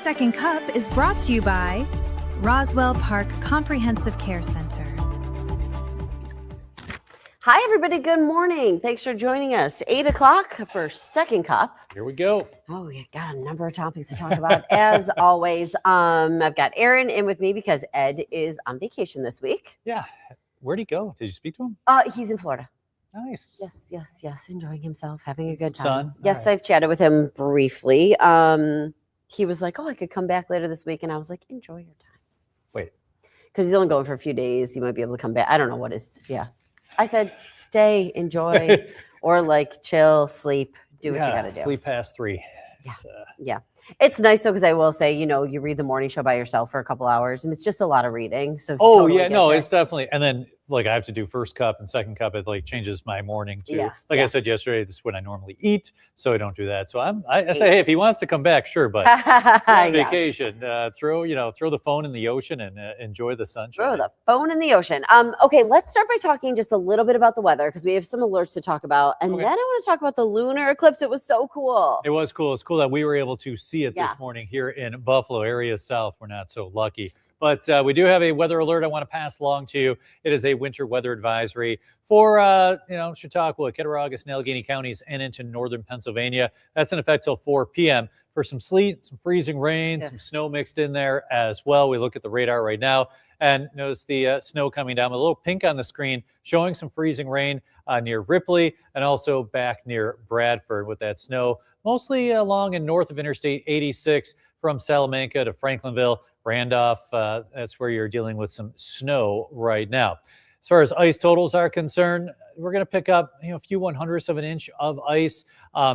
Second Cup is brought to you by Roswell Park Comprehensive Care Center. Hi, everybody. Good morning. Thanks for joining us. 8 o'clock for Second Cup. Here we go. Oh, we got a number of topics to talk about, as always. I've got Aaron in with me because Ed is on vacation this week. Yeah. Where'd he go? Did you speak to him? He's in Florida. Nice. Yes. Enjoying himself, having a good time. Sun? Yes, Right. I've chatted with him briefly. He was like, I could come back later this week. And I was like, enjoy your time. Wait. Because he's only going for a few days. He might be able to come back. I don't know what is. Yeah. I said, stay, enjoy, or like chill, sleep, do what you got to do. Sleep past 3. Yeah. It's, Yeah. It's nice though, because I will say, you read the morning show by yourself for a couple hours and it's just a lot of reading. So it's definitely. And then like I have to do first cup and second cup. It like changes my morning too. I said yesterday, this is when I normally eat, so I don't do that. So I say, hey, if he wants to come back, sure, but on vacation, throw the phone in the ocean and enjoy the sunshine. Throw the phone in the ocean. Okay, let's start by talking just a little bit about the weather because we have some alerts to talk about, and then I want to talk about the lunar eclipse. It was so cool. It was cool. It's cool that we were able to see it this morning here in Buffalo area south. We're not so lucky. But we do have a weather alert I want to pass along to you. It is a winter weather advisory for, Chautauqua, Cattaraugus, and Allegheny counties and into northern Pennsylvania. That's in effect till 4 p.m. for some sleet, some freezing rain, some snow mixed in there as well. We look at the radar right now and notice the snow coming down. A little pink on the screen showing some freezing rain near Ripley and also back near Bradford with that snow, mostly along and north of Interstate 86 from Salamanca to Franklinville. Randolph, that's where you're dealing with some snow right now. As far as ice totals are concerned, we're going to pick up a few 1/100ths of an inch of ice,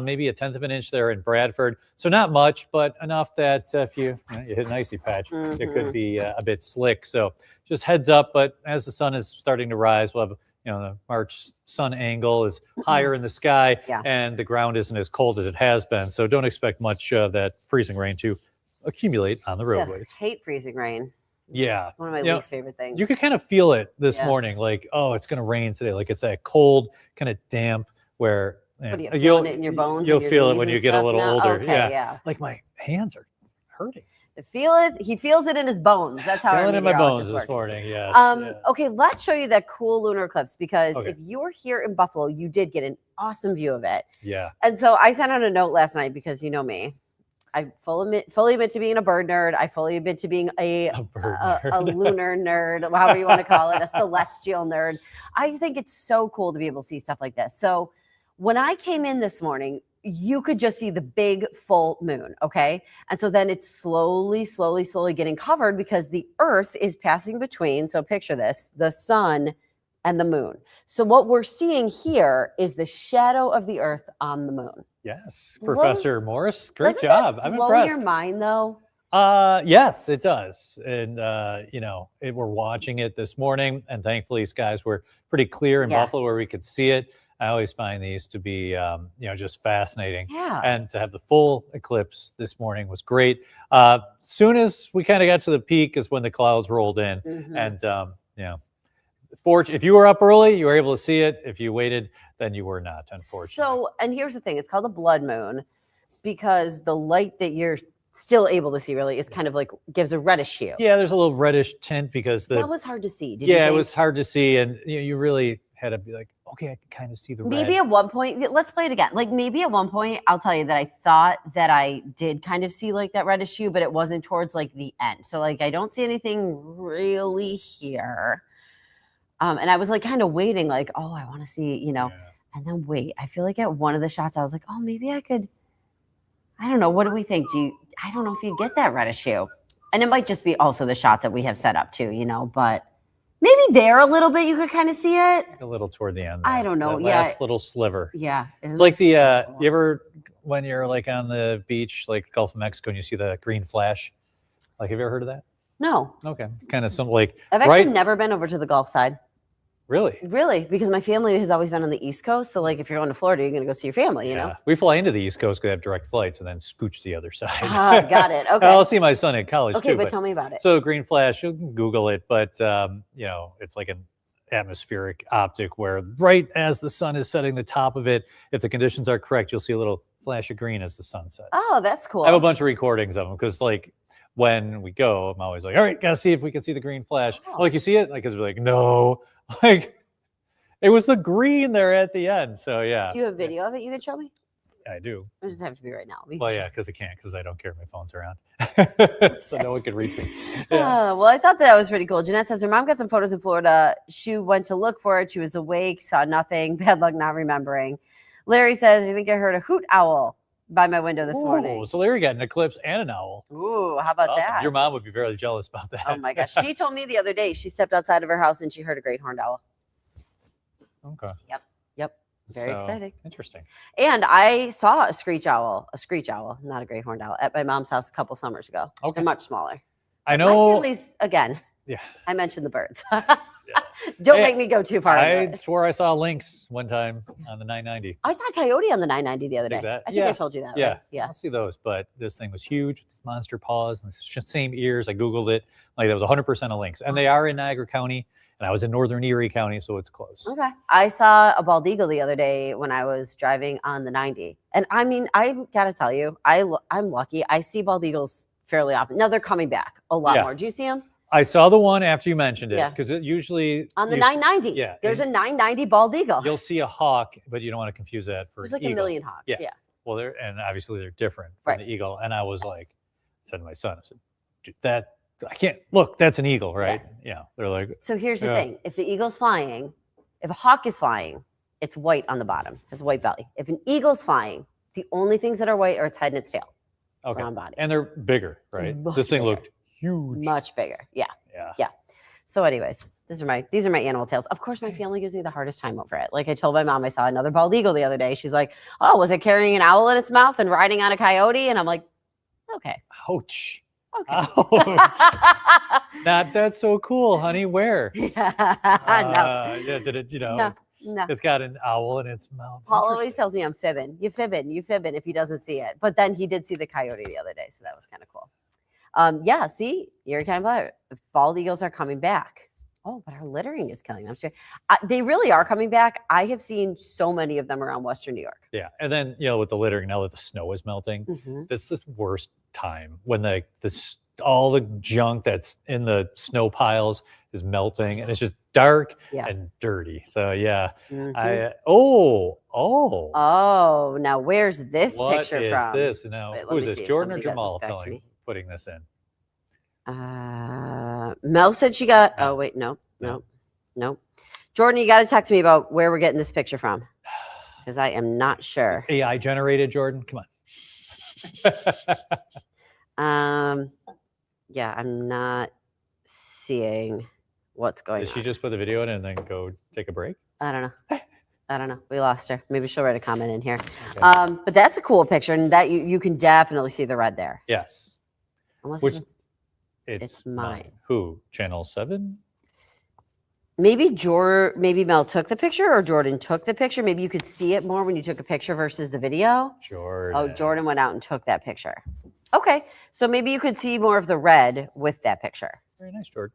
maybe a 1/10 of an inch there in Bradford. So not much, but enough that if you hit an icy patch, it could be a bit slick. So just heads up. But as the sun is starting to rise, we'll have the March sun angle is higher in the sky, and the ground isn't as cold as it has been. So don't expect much of that freezing rain to accumulate on the roadways. Hate freezing rain. Yeah. One of my least favorite things. You could kind of feel it this morning, like, it's going to rain today. Like it's that cold, kind of damp where you'll it in your bones. You'll feel it when you get a little older. Okay, Like my hands are hurting. Feel it. He feels it in his bones. That's how feeling it in my bones this morning. Yes. Okay, let's show you that cool lunar eclipse because if you're here in Buffalo, you did get an awesome view of it. Yeah. And so I sent out a note last night because you know me. I fully admit to being a bird nerd. I fully admit to being a lunar nerd, however you want to call it, a celestial nerd. I think it's so cool to be able to see stuff like this. So when I came in this morning, you could just see the big full moon, okay? And so then it's slowly getting covered because the earth is passing between, so picture this, the sun and the moon. So what we're seeing here is the shadow of the earth on the moon. Yes, Professor Morris, great job. I'm impressed. Blow your mind though? Yes, it does. And, we're watching it this morning and thankfully skies were pretty clear in Buffalo where we could see it. I always find these to be, just fascinating. Yeah. And to have the full eclipse this morning was great. Soon as we kind of got to the peak is when the clouds rolled in. And, if you were up early, you were able to see it. If you waited, then you were not, unfortunately. So, and here's the thing. It's called a blood moon because the light that you're still able to see really is kind of like gives a reddish hue. Yeah, there's a little reddish tint because that was hard to see. Did you think? It was hard to see. And you really had to be like, okay, I can kind of see the red. Maybe at one point, let's play it again. Like maybe at one point, I'll tell you that I thought that I did kind of see like that reddish hue, but it wasn't towards like the end. So like I don't see anything really here. And I was like kind of waiting, like, I want to see, and then wait. I feel like at one of the shots, I was like, maybe I could. I don't know. What do we think? I don't know if you get that reddish hue, and it might just be also the shots that we have set up too, but maybe there a little bit you could kind of see it. A little toward the end. I don't know. That last little sliver. Yeah. It's like the you ever when you're like on the beach, like Gulf of Mexico, and you see the green flash. Like, have you ever heard of that? No. Okay, it's kind of something like. I've actually never been over to the Gulf side. Really? Really? Because my family has always been on the East Coast. So, like, if you're going to Florida, you're going to go see your family, you know? We fly into the East Coast because they have direct flights and then scooch to the other side. Got it. Okay. I'll see my son in college, okay, too. But tell me about it. So, green flash, you can Google it. But, it's like atmospheric optic where right as the sun is setting the top of it, if the conditions are correct, you'll see a little flash of green as the sun sets. Oh, that's cool. I have a bunch of recordings of them because like when we go, I'm always like, all right, gotta see if we can see the green flash. Oh. Like, you see it? Like, it's like, no, like it was the green there at the end. So yeah. Do you have a video of it you can show me? I do. It doesn't have to be right now. Well, yeah, because I can't, because I don't carry my phones around. So no one can reach me. Yeah. Well, I thought that was pretty cool. Jeanette says her mom got some photos in Florida. She went to look for it. She was awake, saw nothing. Bad luck not remembering. Larry says, I think I heard a hoot owl by my window this morning. So Larry got an eclipse and an owl. Ooh, how about Awesome. that? Your mom would be very jealous about that. Oh my gosh. She told me the other day she stepped outside of her house and she heard a great horned owl. Okay. Yep. Very exciting. Interesting. And I saw a screech owl, not a great horned owl, at my mom's house a couple summers ago. Okay. They're much smaller. I My know. family's, again, Yeah. I mentioned the birds. Yeah. Don't Hey, make me go too far. I into it. swore I saw lynx one time on the 990. I saw a coyote on the 990 the other day. Dig that? I think I Yeah. told you that. Yeah. Right? Yeah. I'll see those, but this thing was huge, with monster paws, and the same ears. I Googled it. Like, that was 100% a lynx. And they are in Niagara County, and I was in northern Erie County, so it's close. Okay. I saw a bald eagle the other day when I was driving on the 90. And I mean, I got to tell you, I'm lucky. I see bald eagles fairly often. Now they're coming back a lot Yeah. more. Do you see them? I saw the one after you mentioned it, Yeah. because it usually On the you- 990. yeah, There's a and 990 bald eagle. You'll see a hawk, but you don't want to confuse that for There's an like a eagle. million hawks. Yeah. Yeah. Well, and obviously they're different from Right. the eagle. And I was like, said to my son, I said, "Dude, that I can't look. That's an eagle, right?" Yeah. They're like, So here's the Yeah. thing. If the eagle's flying, if a hawk is flying, it's white on the bottom. It's a white belly. If an eagle's flying, the only things that are white are its head and its tail. okay, Brown body. and they're bigger, right? Much This thing bigger. looked huge. Much bigger. Yeah. Yeah. So anyways, these are my animal tales. Of course, my family gives me the hardest time over it. Like I told my mom, I saw another bald eagle the other day. She's like, "Oh, was it carrying an owl in its mouth and riding on a coyote?" And I'm like, "Okay, Ouch. okay." Ouch. Not that's so cool, honey. Where? no, Yeah. Did it? no. It's got an owl in its mouth. Paul always Interesting. tells me I'm fibbing. You fibbing if he doesn't see it. But then he did see the coyote the other day, so that was kind of cool. Yeah, see, you're kind of bald eagles are coming back. Oh, but our littering is killing them. Sure. They really are coming back. I have seen so many of them around Western New York. Yeah, and then with the littering, now that the snow is melting, Mhm. that's the worst time when all the junk that's in the snow piles is melting, and it's just dark Yeah. and dirty. So yeah, Mhm. Oh, now where's this what picture is from? this? Now, Wait, let who is me this? see if Jordan or somebody got this Jamal back to me. putting this in? Mel said she got. No. Oh wait, no. Jordan, you got to text me about where we're getting this picture from, because I am not sure. AI generated, Jordan. Come on. Yeah, I'm not seeing what's going Did on. she just put the video in and then go take a break? I don't know. We lost her. Maybe she'll write a comment in here. Okay. But that's a cool picture, and that you can definitely see the red there. Yes. Unless Which- it's It's mine. Who? Channel 7? maybe Mel took the picture, or Jordan took the picture. Maybe you could see it more when you took a picture versus the video. Jordan. Oh, Jordan went out and took that picture. Okay, so maybe you could see more of the red with that picture. Very nice, Jordan.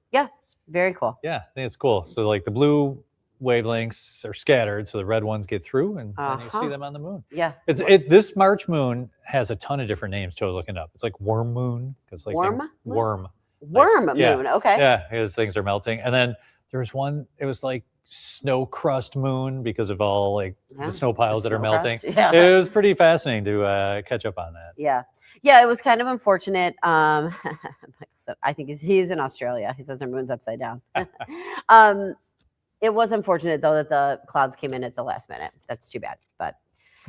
Very cool. Yeah, I think it's cool. So like the blue wavelengths are scattered, so the red ones get through, and then you see Uh-huh. them on the moon. Yeah. This March moon has a ton of different names too. I was looking up. It's like worm moon because like Worm moon? worm. Worm yeah. moon. Okay. Yeah, because things are melting. And then there's one. It was like snow crust moon because of all like Yeah, the snow piles that are snow melting. crust. Yeah. It was pretty fascinating to catch up on that. Yeah. Yeah, it was kind of unfortunate. Michael said, I think he's in Australia. He says our moon's upside down. It was unfortunate, though, that the clouds came in at the last minute. That's too bad. But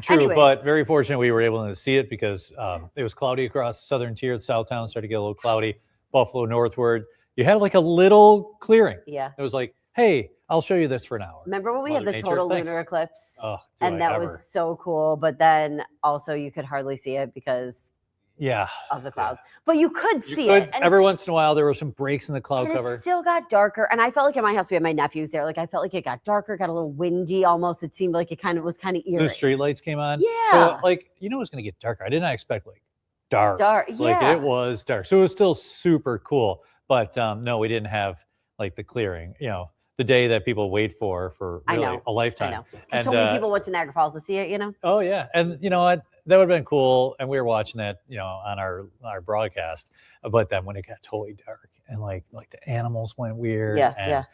True, anyways. but very fortunate we were able to see it because it was cloudy across the southern tier. The south town started to get a little cloudy. Buffalo northward, you had like a little clearing. yeah. It was like, hey, I'll show you this for an hour. Remember when we had Mother the Nature, total thanks. lunar eclipse? Oh, do And I that ever. was so cool. But then also you could hardly see it because Yeah. of the clouds. But you could You see could, it. And every it's- once in a while, there were some breaks in the cloud and cover. it still got darker. And I felt like at my house, we had my nephews there. Like I felt like it got darker, got a little windy almost. It seemed like it was kind of The eerie. street lights came on. Yeah. So like, it was going to get darker. I did not expect like dark. Dark. Like Yeah. it was dark. So it was still super cool. But no, we didn't have like the clearing. The the day that people wait for really a lifetime. I know. And so many people went to Niagara Falls to see it, Oh yeah. And you know what? That would have been cool. And we were watching that, on our broadcast. But then when it got totally dark and like the animals went weird. Yeah.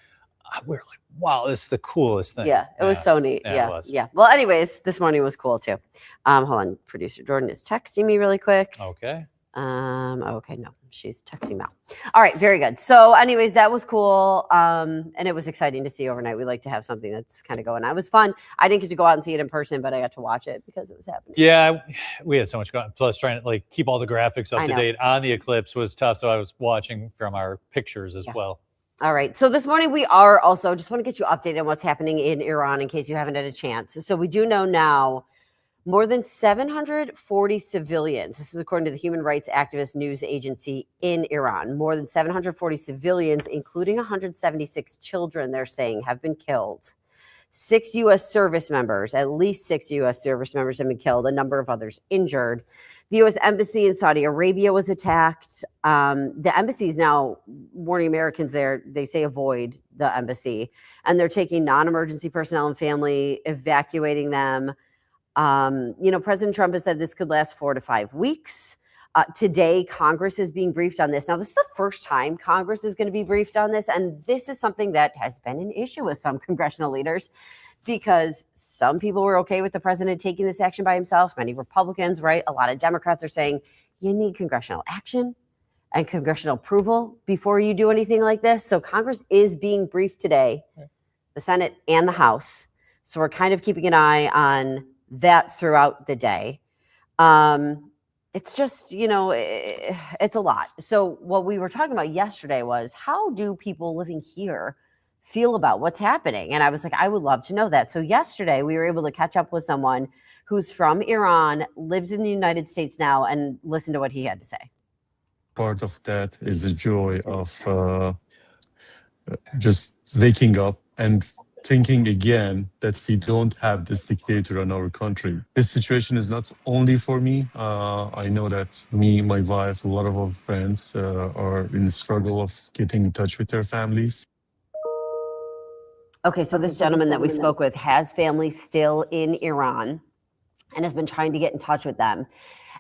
We were like, wow, this is the coolest thing. Yeah, it was so neat. Yeah, it was. Yeah. Well, anyways, this morning was cool too. Hold on, producer Jordan is texting me really quick. Okay. Okay, no, she's texting Mel. All right, very good. So, anyways, that was cool. And it was exciting to see overnight. We like to have something that's kind of going on. It was fun. I didn't get to go out and see it in person, but I got to watch it because it was happening. Yeah, we had so much going. Plus, trying to keep all the graphics up to date on the eclipse was tough. So I was watching from our pictures as well. All right. So this morning we are also just want to get you updated on what's happening in Iran in case you haven't had a chance. So we do know now more than 740 civilians. This is according to the human rights activist news agency in Iran. More than 740 civilians, including 176 children, they're saying, have been killed. 6 U.S. service members, at least 6 U.S. service members have been killed, a number of others injured. The U.S. embassy in Saudi Arabia was attacked. The embassy is now warning Americans there. They say avoid the embassy. And they're taking non-emergency personnel and family, evacuating them. President Trump has said this could last 4 to 5 weeks. Today, Congress is being briefed on this. Now, this is the first time Congress is going to be briefed on this. And this is something that has been an issue with some congressional leaders because some people were okay with the president taking this action by himself. Many Republicans, right? A lot of Democrats are saying you need congressional action and congressional approval before you do anything like this. So Congress is being briefed today, the Senate and the House. So we're kind of keeping an eye on that throughout the day. It's just, it's a lot. So what we were talking about yesterday was how do people living here feel about what's happening? And I was like, I would love to know that. So yesterday we were able to catch up with someone who's from Iran, lives in the United States now, and listen to what he had to say. Part of that is the joy of just waking up and thinking again that we don't have this dictator in our country. This situation is not only for me. I know that me, my wife, a lot of our friends are in the struggle of getting in touch with their families. Okay, so this gentleman that we spoke with has family still in Iran and has been trying to get in touch with them.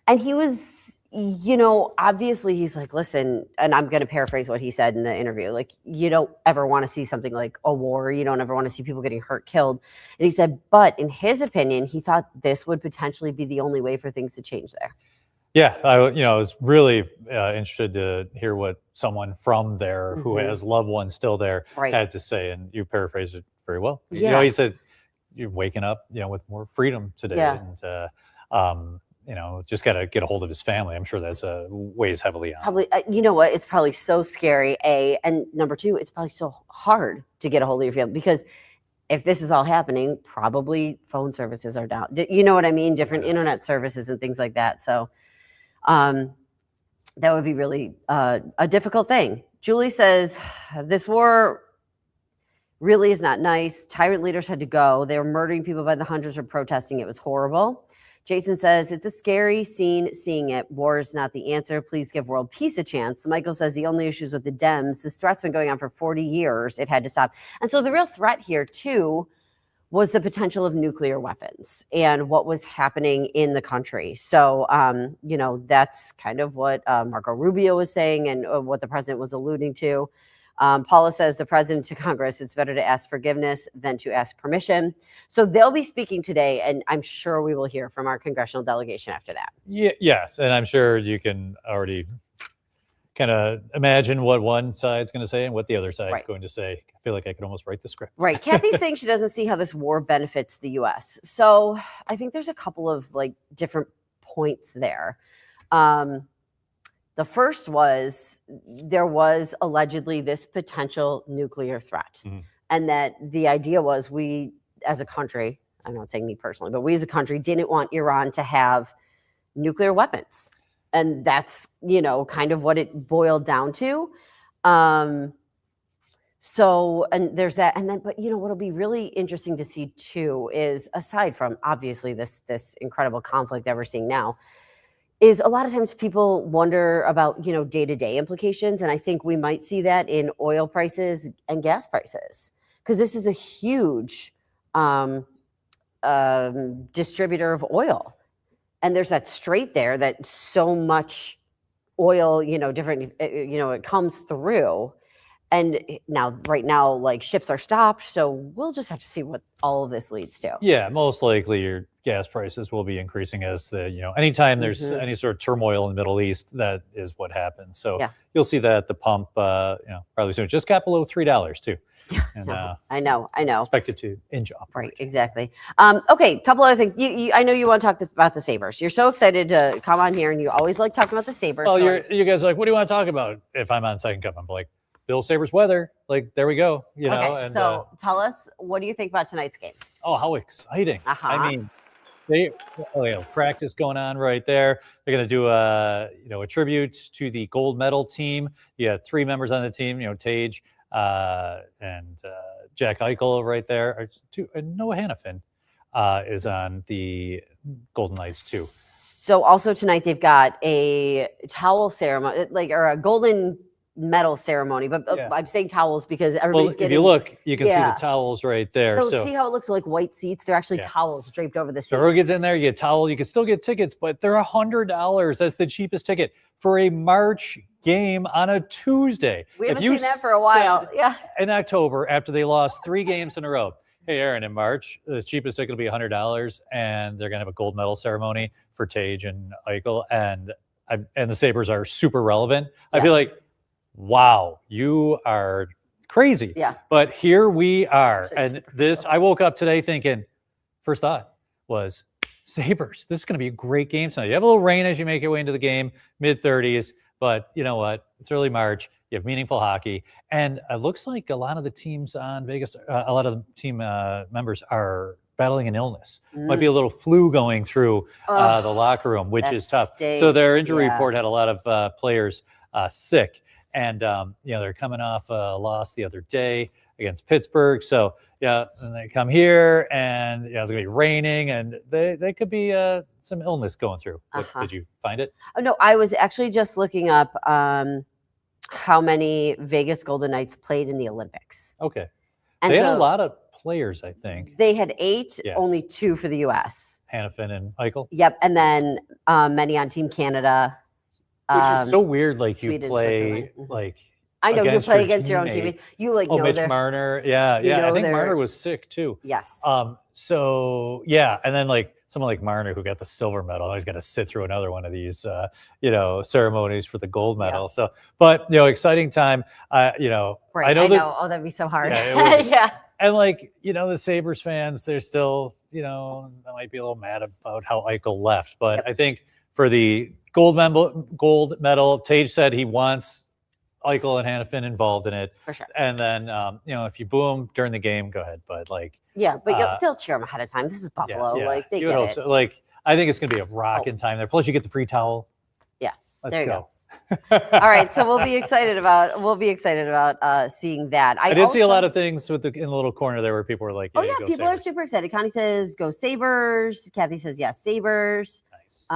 And he was, obviously he's like, listen, and I'm going to paraphrase what he said in the interview, like, you don't ever want to see something like a war. You don't ever want to see people getting hurt, killed. And he said, but in his opinion, he thought this would potentially be the only way for things to change there. Yeah, I was really interested to hear what someone from there who has loved ones still there had to say, and you paraphrased it very well. Yeah. He said you're waking up, with more freedom today, and just got to get a hold of his family. I'm sure that's weighs heavily on. Probably, you know what? It's probably so scary. And number two, it's probably so hard to get a hold of your family because if this is all happening, probably phone services are down. You know what I mean? Different internet services and things like that. So. That would be really a difficult thing. Julie says, this war really is not nice. Tyrant leaders had to go. They were murdering people by the hundreds or protesting. It was horrible. Jason says, it's a scary scene seeing it. War is not the answer. Please give world peace a chance. Michael says the only issue is with the Dems. This threat's been going on for 40 years. It had to stop. And so the real threat here, too, was the potential of nuclear weapons and what was happening in the country. So, that's kind of what Marco Rubio was saying and what the president was alluding to. Paula says the president to Congress, it's better to ask forgiveness than to ask permission. So they'll be speaking today, and I'm sure we will hear from our congressional delegation after that. Yes, and I'm sure you can already kind of imagine what one side's going to say and what the other side's going to say. I feel like I could almost write the script. Right. Kathy's saying she doesn't see how this war benefits the U.S. So I think there's a couple of different points there. The first was there was allegedly this potential nuclear threat. And that the idea was we as a country, I'm not saying me personally, but we as a country didn't want Iran to have nuclear weapons. And that's, kind of what it boiled down to. So, and there's that. And then, but what'll be really interesting to see too is aside from obviously this incredible conflict that we're seeing now, is a lot of times people wonder about, day-to-day implications. And I think we might see that in oil prices and gas prices. because this is a huge distributor of oil. And there's that strait there that so much oil, different, it comes through. And now, right now, like ships are stopped. So we'll just have to see what all of this leads to. Yeah, most likely your gas prices will be increasing as anytime there's any sort of turmoil in the Middle East, that is what happens. So you'll see that at the pump, probably soon. It just got below $3 too. Yeah, and, I know. Expected to inch up. Right, exactly. Okay, a couple other things. I know you want to talk about the Sabres. You're so excited to come on here, and you always like talking about the Sabres. Well, you guys are like, what do you want to talk about if I'm on Second Cup? I'm like, Bill Sabres weather. Like, there we go. Okay, and, so tell us, what do you think about tonight's game? Oh, how exciting. I mean, they practice going on right there. They're going to do a tribute to the gold medal team. You have 3 members on the team, Tage and Jack Eichel right there. Noah Hannafin is on the Golden Knights too. So also tonight they've got a towel ceremony, or a golden medal ceremony, but I'm saying towels because everybody's getting. If you look, you can see the towels right there. So see how it looks like white seats? They're actually towels draped over the seats. So everyone gets in there, you get a towel. You can still get tickets, but they're $100. That's the cheapest ticket for a March game on a Tuesday. We haven't seen that for a while. Yeah. In October, after they lost 3 games in a row. Hey, Aaron, in March, the cheapest ticket will be $100, and they're going to have a gold medal ceremony for Tage and Eichel, and the Sabres are super relevant. I'd be like, wow, you are crazy. Yeah. But here we are. And I woke up today thinking, first thought was, Sabres, this is going to be a great game tonight. You have a little rain as you make your way into the game, mid-30s, but you know what? It's early March. You have meaningful hockey. And it looks like a lot of the teams on Vegas, a lot of the team members are battling an illness. Might be a little flu going through the locker room, which is tough. So their injury report had a lot of players sick. And, they're coming off a loss the other day against Pittsburgh. So, and they come here and it's going to be raining and they could be some illness going through. Did you find it? Oh, no, I was actually just looking up how many Vegas Golden Knights played in the Olympics. Okay. And they had a lot of players, I think. They had 8, only 2 for the U.S. Hannafin and Eichel. Yep. And then many on Team Canada. Which is so weird. Like you Sweden, play I know you play against your own team. You know Mitch Marner. Yeah. I think Marner was sick too. Yes. So and then someone like Marner who got the silver medal, he's got to sit through another one of these ceremonies for the gold medal. Yeah. So, but exciting time. Right. I know. Oh, that'd be so hard. Yeah. And the Sabres fans, they're still, they might be a little mad about how Eichel left, but I think for the gold medal, Tage said he wants Eichel and Hannafin involved in it. For sure. And then, if you boo them during the game, go ahead. But they'll cheer them ahead of time. This is Buffalo. They get it. So. I think it's going to be a rocking time there. Plus, you get the free towel. Yeah. Let's go. All right, so we'll be excited about seeing that. I did see a lot of things in the little corner there where people were like, people Sabres. Are super excited. Connie says, go Sabres. Kathy says, yes, Sabres. Nice.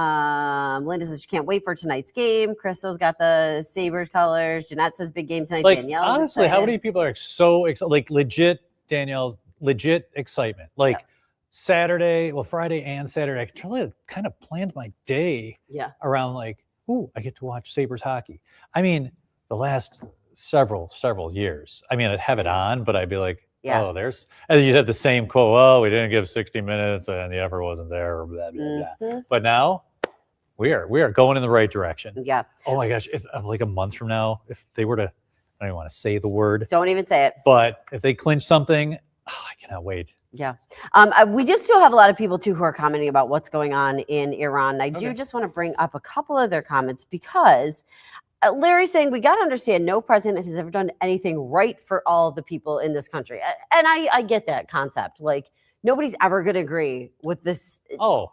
Linda says she can't wait for tonight's game. Crystal's got the Sabres colors. Jeanette says big game tonight. Danielle, honestly, how many people are so excited? Legit, Danielle's legit excitement. Saturday, Friday and Saturday, I really kind of planned my day around I get to watch Sabres hockey. I mean, the last several years. I mean, I'd have it on, but I'd be like, and then you'd have the same quote, well, we didn't give 60 minutes and the effort wasn't there, or blah, blah, blah. But now we are going in the right direction. Yeah. Oh my gosh, if a month from now, if they were to, I don't even want to say the word. Don't even say it. But if they clinch something, I cannot wait. Yeah. We just still have a lot of people too who are commenting about what's going on in Iran. I do just want to bring up a couple of their comments because Larry's saying we got to understand no president has ever done anything right for all the people in this country. And I get that concept. Nobody's ever going to agree with this.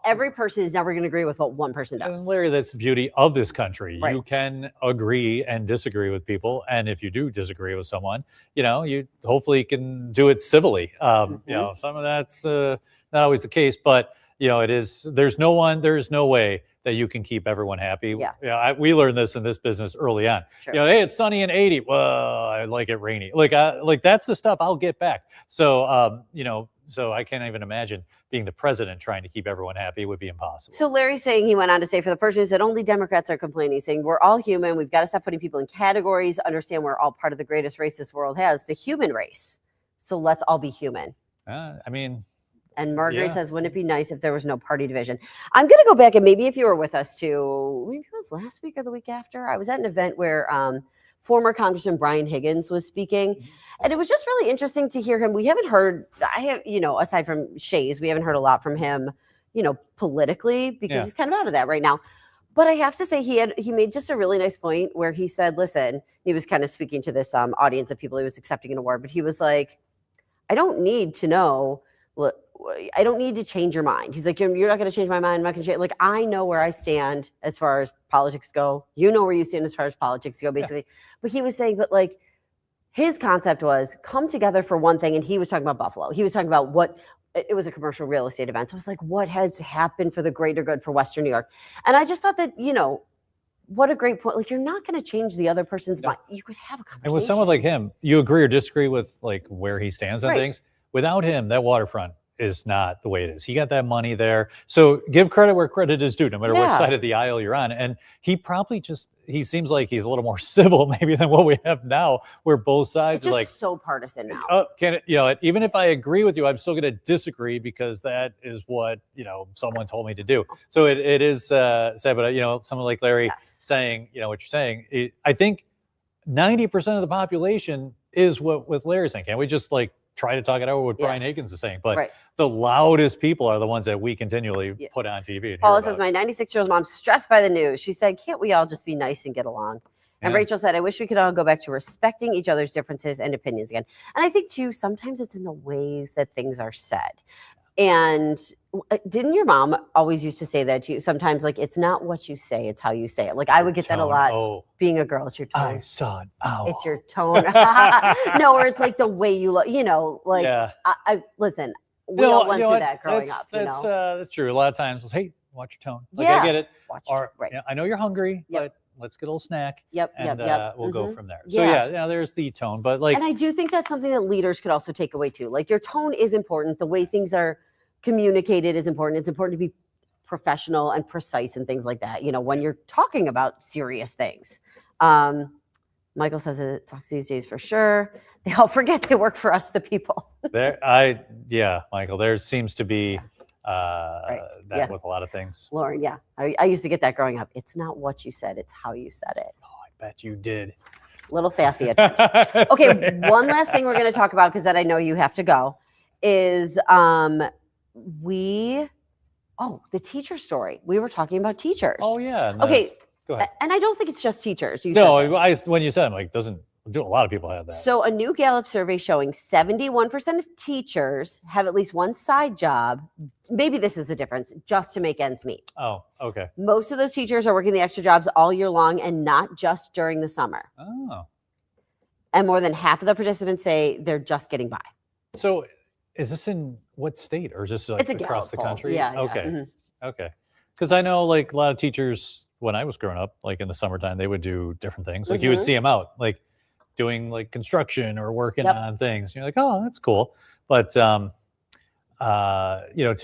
Every person is never going to agree with what one person does. And Larry, that's the beauty of this country. Right. You can agree and disagree with people. And if you do disagree with someone, you hopefully can do it civilly. Some of that's not always the case, but it is, there is no way that you can keep everyone happy. Yeah. We learned this in this business early on. Sure. Hey, it's sunny and 80. Well, I like it rainy. Like that's the stuff I'll get back. So so I can't even imagine being the president trying to keep everyone happy. It would be impossible. So Larry's saying, he went on to say, for the person who said only Democrats are complaining, saying we're all human. We've got to stop putting people in categories, understand we're all part of the greatest race this world has, the human race. So let's all be human. And Margaret says, wouldn't it be nice if there was no party division? I'm going to go back, and maybe if you were with us too, maybe it was last week or the week after, I was at an event where former Congressman Brian Higgins was speaking. And it was just really interesting to hear him. We haven't heard, aside from Shays, we haven't heard a lot from him, politically, because he's kind of out of that right now. But I have to say, he made just a really nice point where he said, listen, he was kind of speaking to this audience of people he was accepting an award, but he was like, I don't need to know, I don't need to change your mind. He's like, you're not going to change my mind. I'm not going to change. Like, I know where I stand as far as politics go. You know where you stand as far as politics go, basically. Yeah. But he was saying, but like, his concept was come together for one thing. And he was talking about Buffalo. He was talking about it was a commercial real estate event. So it was like, what has happened for the greater good for Western New York? And I just thought that, what a great point. Like, you're not going to change the other person's mind. You could have a conversation. And with someone like him, you agree or disagree with like where he stands on things. Without him, that waterfront is not the way it is. He got that money there. So give credit where credit is due, no matter what side of the aisle you're on. And he probably he seems like he's a little more civil maybe than what we have now, where both sides are like so partisan now. Even if I agree with you, I'm still going to disagree because that is what, someone told me to do. So it is sad, but someone like Larry saying, what you're saying, I think 90% of the population is what with Larry's saying. Can't we just try to talk it over what Brian Higgins is saying? But the loudest people are the ones that we continually put on TV. Paula says, my 96-year-old mom's stressed by the news. She said, can't we all just be nice and get along? And Rachel said, I wish we could all go back to respecting each other's differences and opinions again. And I think, too, sometimes it's in the ways that things are said. And didn't your mom always used to say that to you? Sometimes, it's not what you say, it's how you say it. Like, I would get that a lot being a girl. It's your tone. I saw it. Ow. It's your tone. No, or it's like the way you look, I listen, we all went through that growing up. That's true. A lot of times, hey, watch your tone. I get it. I know you're hungry, but let's get a little snack. We'll go from there. So there's the tone. But and I do think that's something that leaders could also take away too. Like, your tone is important. The way things are communicated is important. It's important to be professional and precise and things like that, when you're talking about serious things. Michael says it sucks these days for sure. They all forget they work for us, the people. Michael, there seems to be with a lot of things. Lauren, I used to get that growing up. It's not what you said, it's how you said it. Oh, I bet you did. Little sassy at times. Okay, one last thing we're going to talk about, because that I know you have to go, is the teacher story. We were talking about teachers. Oh, yeah. Okay. Go ahead. And I don't think it's just teachers. When you said it, I'm like, a lot of people have that. So a new Gallup survey showing 71% of teachers have at least one side job. Maybe this is the difference, just to make ends meet. Oh, okay. Most of those teachers are working the extra jobs all year long and not just during the summer. Oh. And more than half of the participants say they're just getting by. So is this in what state, or is this it's across the country? Yeah. Okay. Mm-hmm. Okay. Because I know a lot of teachers, when I was growing up, in the summertime, they would do different things. You would see them out, doing construction or working on things. You're like, oh, that's cool. But, to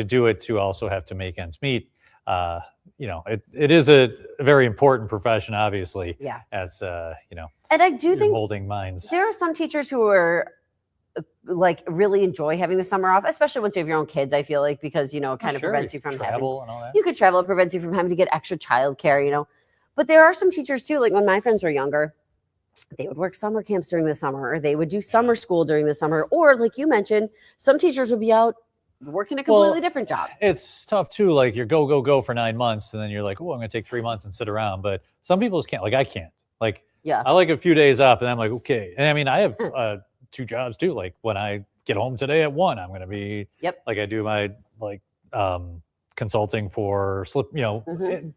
do it, to also have to make ends meet, it is a very important profession, obviously. Yeah. As, and I do think holding minds. There are some teachers who are really enjoy having the summer off, especially once you have your own kids, I feel like, because, it kind of prevents you from travel and all that. You could travel. It prevents you from having to get extra childcare, But there are some teachers too, when my friends were younger, they would work summer camps during the summer, or they would do summer school during the summer. Or like you mentioned, some teachers would be out working a completely different job. It's tough too. You're go for 9 months, and then you're like, oh, I'm going to take 3 months and sit around. But some people just can't. I can't. I like a few days up, and I'm like, okay. And I mean, I have 2 jobs too. When I get home today at 1, I'm going to be I do my consulting for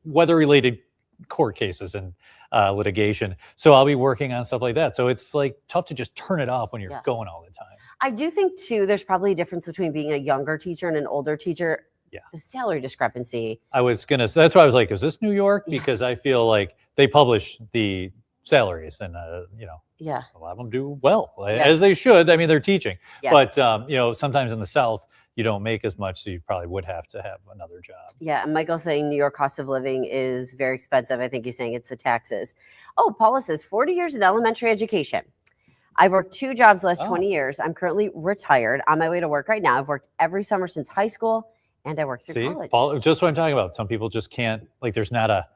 weather-related court cases and litigation. So I'll be working on stuff like that. So it's tough to just turn it off when you're going all the time. I do think too, there's probably a difference between being a younger teacher and an older teacher. the salary discrepancy. I was going to say, that's why I was like, is this New York? Because I feel like they publish the salaries and, you know, a lot of them do well, as they should. I mean, they're teaching. But, you know, sometimes in the South, you don't make as much, so you probably would have to have another job. Yeah, and Michael's saying New York cost of living is very expensive. I think he's saying it's the taxes. Oh, Paula says 40 years in elementary education. I've worked 2 jobs the last 20 years. I'm currently retired, on my way to work right now. I've worked every summer since high school, and I worked through college. Paul, just what I'm talking about. Some people just can't, like, there's not a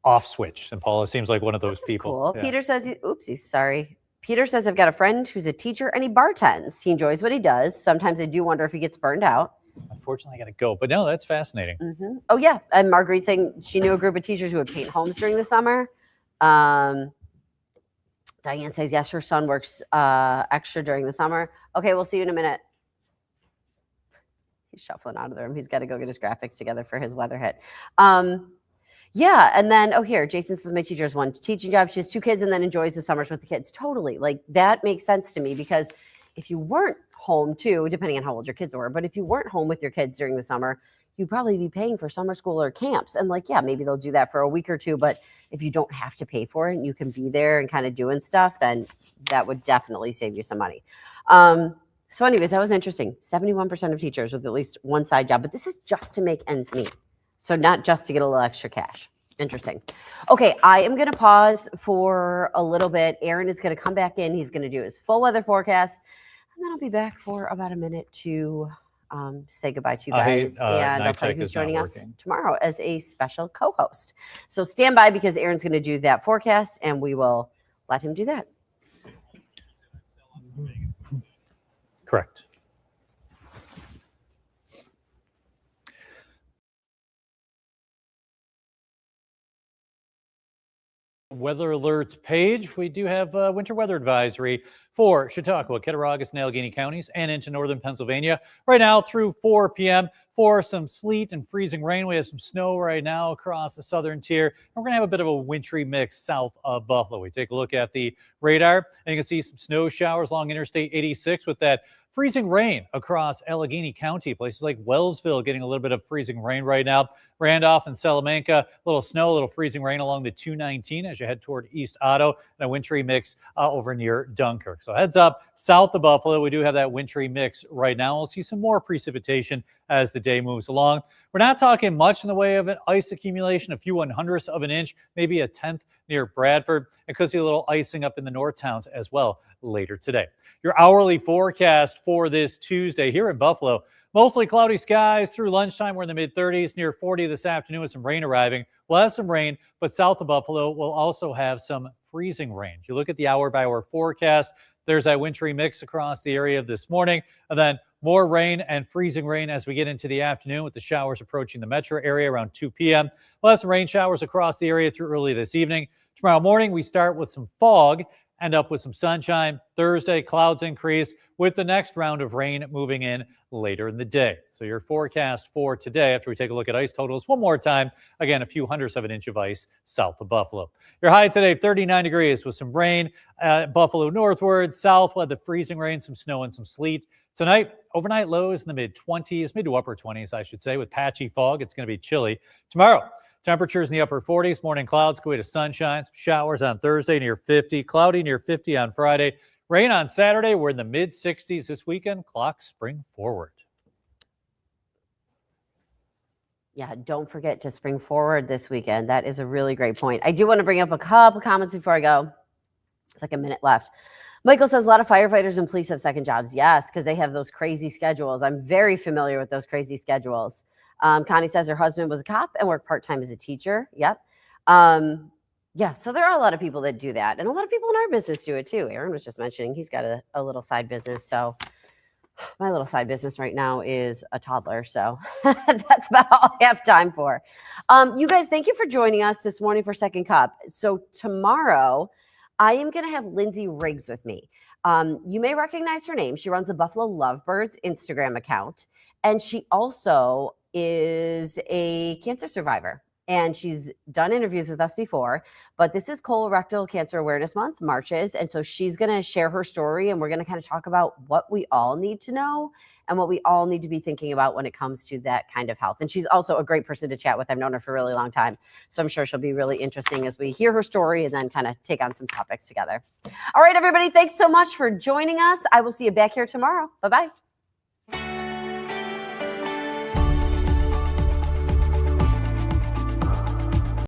off switch, and Paula seems like one of those people. Cool. Yeah. Peter says, oopsie, sorry. Peter says, I've got a friend who's a teacher and he bartends. He enjoys what he does. Sometimes I do wonder if he gets burned out. Unfortunately, I got to go. But no, that's fascinating. Mm-hmm. Oh, yeah. And Marguerite saying she knew a group of teachers who would paint homes during the summer. Diane says, yes, her son works extra during the summer. Okay, we'll see you in a minute. He's shuffling out of the room. He's got to go get his graphics together for his weather hit. Yeah, and then, here, Jason says my teacher has 1 teaching job. She has 2 kids and then enjoys the summers with the kids. Totally. Like, that makes sense to me because if you weren't home too, depending on how old your kids were, but if you weren't home with your kids during the summer, you'd probably be paying for summer school or camps. And like, yeah, maybe they'll do that for a week or 2, but if you don't have to pay for it and you can be there and kind of doing stuff, then that would definitely save you some money. So anyways, that was interesting. 71% of teachers with at least 1 side job, but this is just to make ends meet. So not just to get a little extra cash. Interesting. Okay, I am going to pause for a little bit. Aaron is going to come back in. He's going to do his full weather forecast. And then I'll be back for about a minute to say goodbye to you guys. And I'll tell you who's joining us tomorrow as a special co-host. So stand by because Aaron's going to do that forecast and we will let him do that. Correct. Weather alerts page, we do have a winter weather advisory for Chautauqua, Cattaraugus, and Allegheny counties and into northern Pennsylvania right now through 4 p.m. for some sleet and freezing rain. We have some snow right now across the southern tier, and we're going to have a bit of a wintry mix south of Buffalo. We take a look at the radar, and you can see some snow showers along Interstate 86 with that freezing rain across Allegheny County. Places like Wellsville getting a little bit of freezing rain right now. Randolph and Salamanca, a little snow, a little freezing rain along the 219 as you head toward East Otto, and a wintry mix over near Dunkirk. So heads up south of Buffalo, we do have that wintry mix right now. We'll see some more precipitation as the day moves along. We're not talking much in the way of an ice accumulation, a few 1/100ths of an inch, maybe a 1/10 near Bradford. And could see a little icing up in the north towns as well later today. Your hourly forecast for this Tuesday here in Buffalo. Mostly cloudy skies through lunchtime. We're in the mid-30s, near 40 this afternoon with some rain arriving. We'll have some rain, but south of Buffalo, we'll also have some freezing rain. If you look at the hour-by-hour forecast, there's that wintry mix across the area this morning, and then more rain and freezing rain as we get into the afternoon with the showers approaching the metro area around 2 p.m. We'll have some rain showers across the area through early this evening. Tomorrow morning, we start with some fog, end up with some sunshine. Thursday, clouds increase with the next round of rain moving in later in the day. So your forecast for today, after we take a look at ice totals one more time, again, a few 1/100ths of an inch of ice south of Buffalo. Your high today, 39 degrees with some rain. Buffalo northward, south, we'll have the freezing rain, some snow and some sleet. Tonight, overnight lows in the mid-20s, mid to upper 20s, I should say, with patchy fog. It's going to be chilly. Tomorrow, temperatures in the upper 40s, morning clouds go away to sunshine, some showers on Thursday near 50, cloudy near 50 on Friday. Rain on Saturday. We're in the mid-60s this weekend. Clocks spring forward. Yeah, don't forget to spring forward this weekend. That is a really great point. I do want to bring up a couple comments before I go. Like a minute left. Michael says a lot of firefighters and police have second jobs. Yes, because they have those crazy schedules. I'm very familiar with those crazy schedules. Connie says her husband was a cop and worked part-time as a teacher. Yep. Yeah, so there are a lot of people that do that. And a lot of people in our business do it too. Aaron was just mentioning he's got a little side business. So my little side business right now is a toddler. So that's about all I have time for. You guys, thank you for joining us this morning for Second Cup. So tomorrow, I am going to have Lindsay Riggs with me. You may recognize her name. She runs a Buffalo Lovebirds Instagram account. And she also is a cancer survivor. And she's done interviews with us before, but this is Colorectal Cancer Awareness Month, marches. And so she's going to share her story and we're going to kind of talk about what we all need to know and what we all need to be thinking about when it comes to that kind of health. And she's also a great person to chat with. I've known her for a really long time. So I'm sure she'll be really interesting as we hear her story and then kind of take on some topics together. All right, everybody, thanks so much for joining us. I will see you back here tomorrow. Bye-bye.